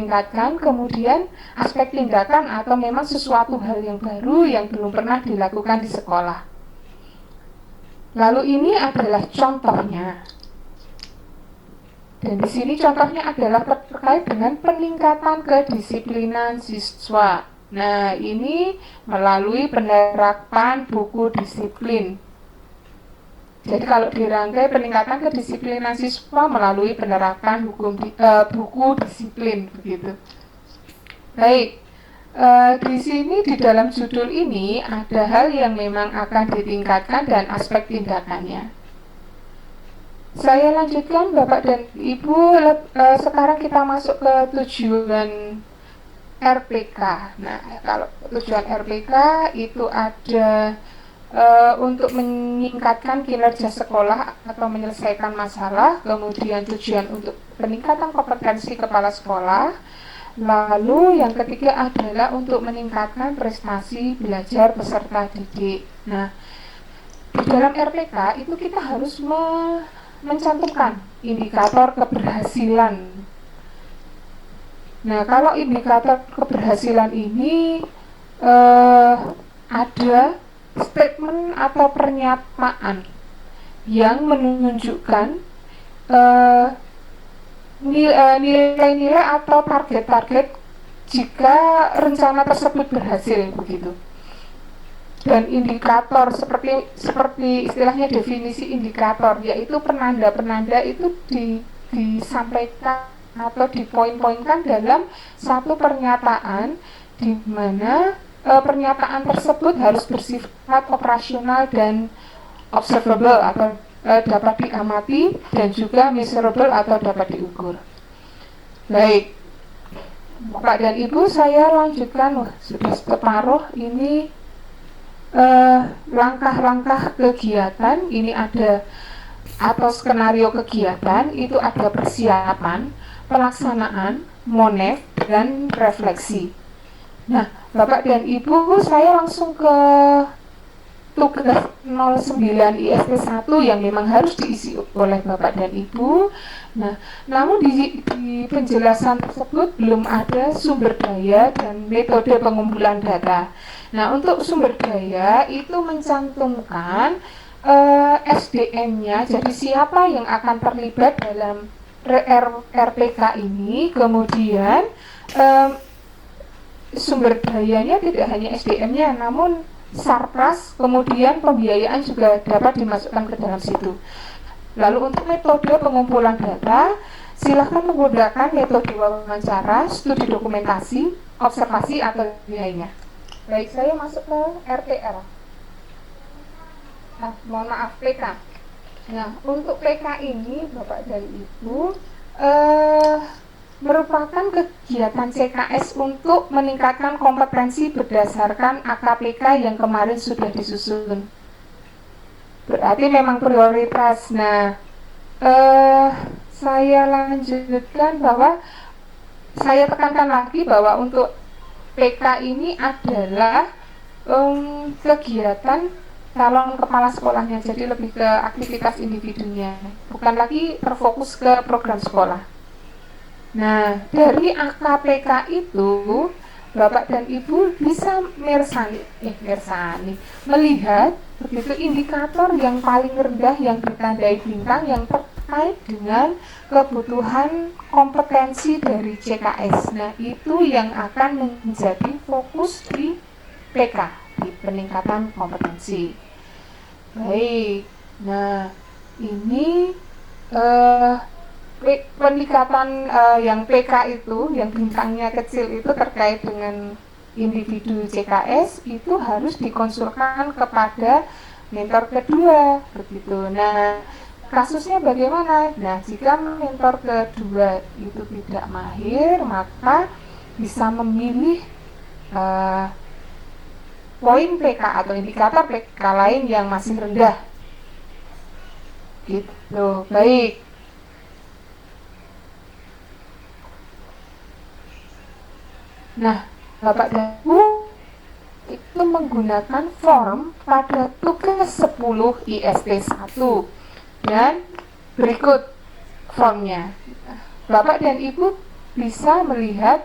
ditingkatkan, kemudian aspek tindakan atau memang sesuatu hal yang baru yang belum pernah dilakukan di sekolah. Lalu ini adalah contohnya. Dan di sini contohnya adalah terkait dengan peningkatan kedisiplinan siswa. Nah, ini melalui penerapan buku disiplin. Jadi kalau dirangkai peningkatan kedisiplinan siswa melalui penerapan buku disiplin begitu. Baik, di sini di dalam judul ini ada hal yang memang akan ditingkatkan dan aspek tindakannya. Saya lanjutkan Bapak dan Ibu, sekarang kita masuk ke tujuan RPK. Nah, kalau tujuan RPK itu ada untuk meningkatkan kinerja sekolah atau menyelesaikan masalah, kemudian tujuan untuk peningkatan kompetensi kepala sekolah, lalu yang ketiga adalah untuk meningkatkan prestasi belajar peserta didik. Nah, di dalam RPK itu kita harus mencantumkan indikator keberhasilan. Nah, kalau indikator keberhasilan ini ada statement atau pernyataan yang menunjukkan nilai-nilai atau target-target jika rencana tersebut berhasil begitu. Dan indikator seperti istilahnya definisi indikator, yaitu penanda-penanda itu disampaikan atau dipoin-poinkan dalam satu pernyataan di mana pernyataan tersebut harus bersifat operasional dan observable atau dapat diamati dan juga measurable atau dapat diukur. Baik, Bapak dan Ibu, saya lanjutkan sudah separuh ini. Langkah-langkah kegiatan ini ada atau skenario kegiatan itu ada persiapan, pelaksanaan, monef, dan refleksi. Nah, Bapak dan Ibu, saya langsung ke tugas 09 IST 1 yang memang harus diisi oleh Bapak dan Ibu. Nah, namun di penjelasan tersebut belum ada sumber daya dan metode pengumpulan data. Nah, untuk sumber daya itu mencantumkan SDM-nya, jadi siapa yang akan terlibat dalam RPK ini, kemudian sumber dayanya tidak hanya SDM-nya, namun sarpras, kemudian pembiayaan juga dapat dimasukkan ke dalam situ. Lalu untuk metode pengumpulan data, silahkan menggunakan metode wawancara, studi dokumentasi, observasi, atau lainnya. Baik, saya masuk ke RTL. Mohon maaf, PK. Nah, untuk PK ini, Bapak dan Ibu, merupakan kegiatan CKS untuk meningkatkan kompetensi berdasarkan AKPK yang kemarin sudah disusun. Berarti memang prioritas. Nah, saya lanjutkan bahwa saya tekankan lagi bahwa untuk PK ini adalah kegiatan calon kepala sekolahnya, jadi lebih ke aktivitas individunya, bukan lagi terfokus ke program sekolah. Nah, dari AKPK itu Bapak dan Ibu bisa melihat begitu indikator yang paling rendah yang ditandai bintang yang terkait dengan kebutuhan kompetensi dari CKS. Nah, itu yang akan menjadi fokus di PK, di peningkatan kompetensi. Baik, nah ini peningkatan yang PK itu, yang bintangnya kecil itu terkait dengan individu CKS itu harus dikonsulkan kepada mentor kedua begitu. Nah, kasusnya bagaimana? Nah, jika mentor kedua itu tidak mahir, maka bisa memilih poin PK atau indikator PK lain yang masih rendah gitu. Baik. Nah, Bapak dan Ibu itu menggunakan form pada tugas 10 IST 1 dan berikut formnya. Bapak dan Ibu bisa melihat